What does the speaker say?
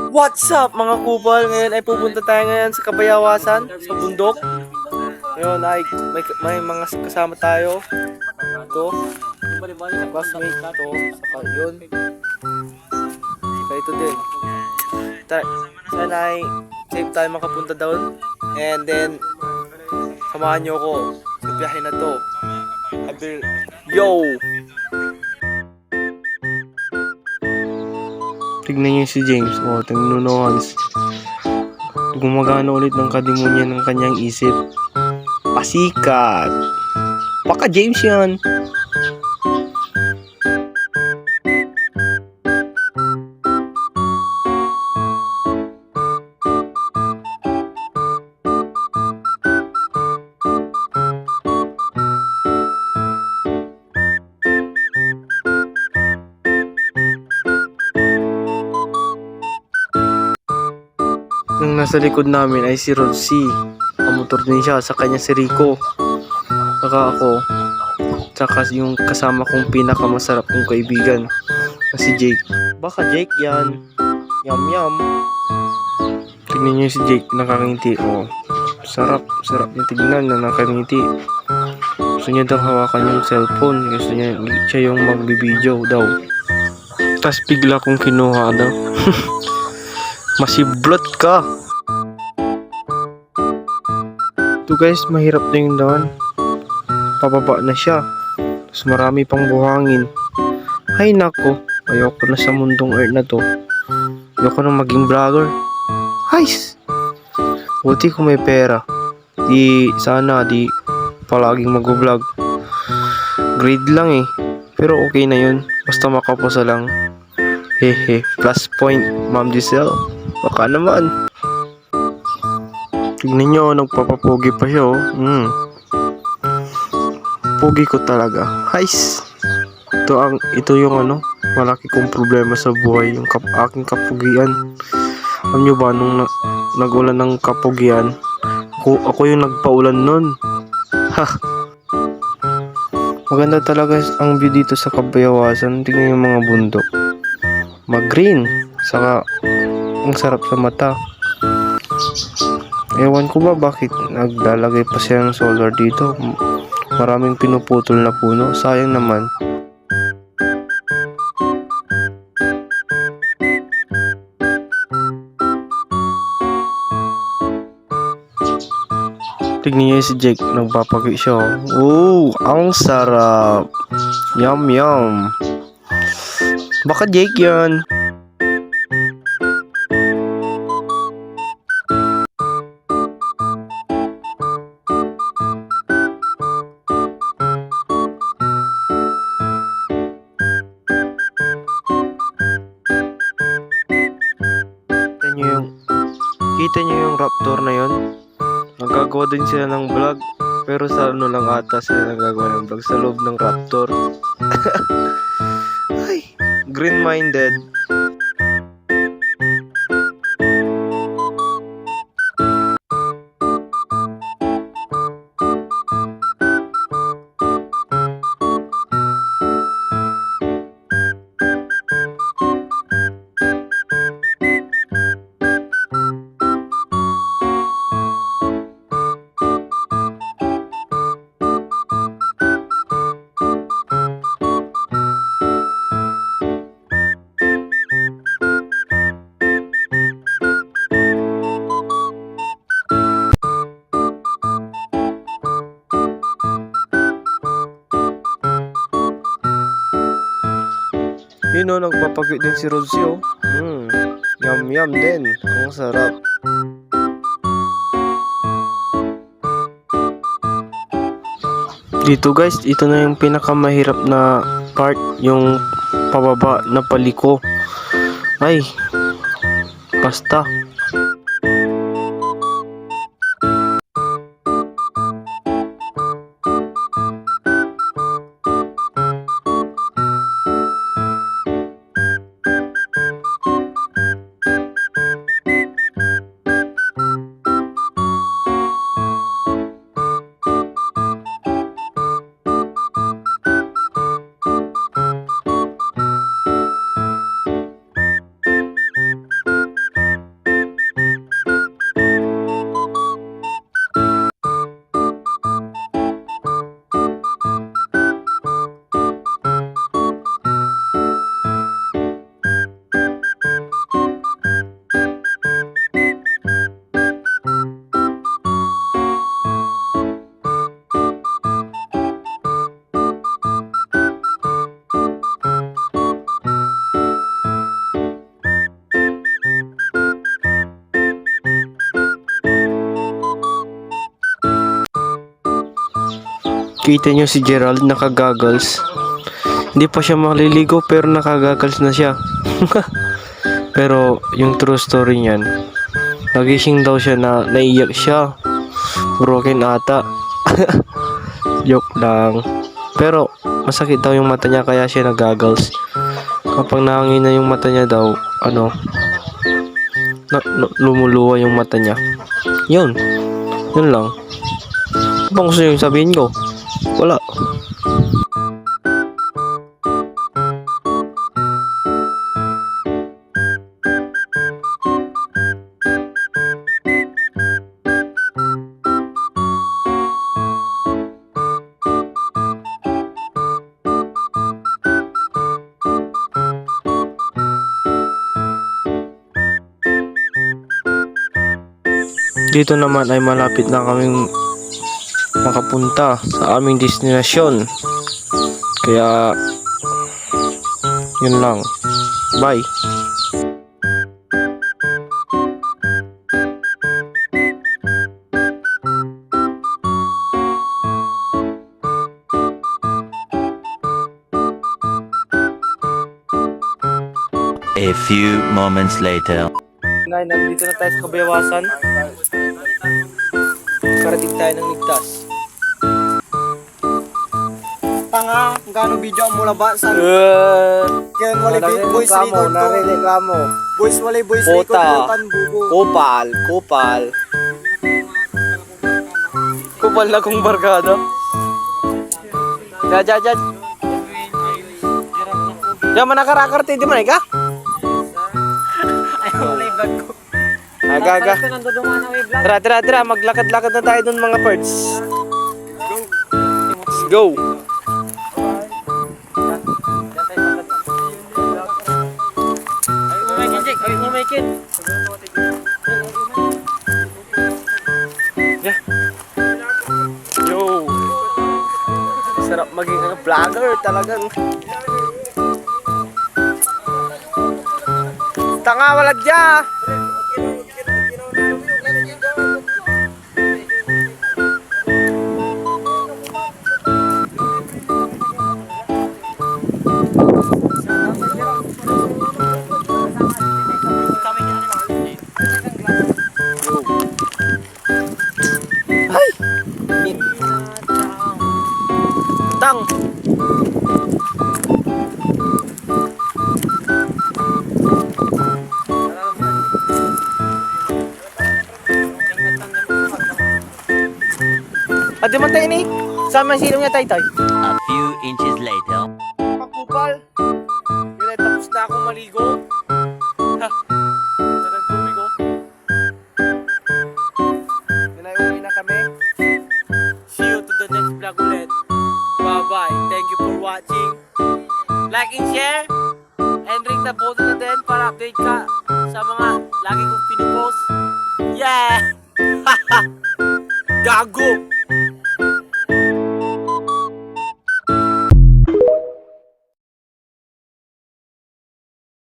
What's up mga kupal? Ngayon ay pupunta tayo ngayon sa Kabayawasan, sa bundok. Ngayon ay may mga kasama tayo. Ito, classmate ito, saka yun. Saka ito din. Sana ay safe tayo makapunta doon. And then, samahan nyo ako sa biyahe na to. Yo! Tignan niyo si James. Oh, tingnan gumagana ulit ng kademonya ng kanyang isip. Pasikat! Baka James yan. Nung nasa likod namin ay si Rodsi. Kamotor din siya, sa kanya si Rico. Saka ako. Saka yung kasama kong pinakamasarap kong kaibigan na si Jake. Baka Jake yan. Yum yum. Tignan niyo si Jake, nakangiti. Oh, sarap niya tignan na nakangiti. Gusto niya daw hawakan yung cellphone. Gusto niya siya yung magbibideo daw. Tas bigla kong kinuha daw. Masiblot ka. Ito guys, mahirap na yung daan. Pababa na siya. Tapos marami pang buhangin. Ay nako, ayoko na sa mundong earth na to. Ayoko na maging vlogger. Guys, buti kung may pera. Sana palaging mag-vlog. Grade lang eh. Pero okay na yun. Basta makapasa lang. Hehe, plus point, Ma'am Giselle. Baka naman. Tignan nyo, nagpapapogi pa siya oh. Pogi ko talaga. Heis. Ito yung malaki kong problema sa buhay, yung aking kapugian. Alam nyo ba, nung nag-ulan ng kapugian, ako yung nagpaulan nun. Ha! Maganda talaga ang view dito sa Kabayawasan. Tingnan yung mga bundok. Mag-green. Saka, ang sarap sa mata. Ewan ko ba bakit naglalagay pa siya ng solar dito. Maraming pinuputol na puno. Sayang naman. Tignan niyo si Jake. Nagpapagi siya. Oh, ang sarap. Yum yum. Baka Jake yan. Kita nyo yung raptor na yon. Nagagawa din sila ng vlog. Pero sa lang ata sila nagagawa ng vlog. Sa loob ng raptor. Ay, green-minded. Yun o, nagpapagyo din si Rodsi o. Yum yum din. Ang sarap. Dito guys, ito na yung pinakamahirap na part. Yung pababa na paliko. Ay, basta. Kita nyo si Gerald naka-goggles. Hindi pa siya maliligo pero naka-goggles na siya. Pero yung true story niyan, nagising daw siya na naiyak siya. Broken ata. Joke lang. Pero masakit daw yung mata niya kaya siya nag-goggles. Kapag nahangin na yung mata niya daw, lumuluwa yung mata niya. Yun lang. Bang gusto yung sabihin ko? Wala. Dito naman ay malapit na kaming makapunta sa aming destinasyon. Kaya yun lang. Bye. A few moments later. Ngayon, nandito na tayo sa Kabayawasan. Karating tayo ng ligtas. Tanga, gano video ang mula ba? Sa yan, wala boys record to. Reklamo. Boys record Kota. to. Kan bugo. Kupal. Kupal na kong barkada. Diyan. Diyan man nakarakarte, di man ka? Ay, wala yung bag ko. Aga. Nandudungan na wave lang. Tara. Maglakad-lakad na tayo dun mga birds. Let's go. Ay, umaikin. Yeah. Yo. Sarap maging vlogger talagang. Tanga wala dya. Ay! Tang! Adi man tayo ni? Saan man silong niya tay? A few inches later. Pakupal! Yun ay tapos na akong maligo. Ha! Talagang tubig oh. Yun ay uwi na kami. See you to the next vlog ulit. Bye-bye. Thank you for watching. Like and share. And ring the button na din para update ka sa mga lagi kong pinupost. Yeah! Gago!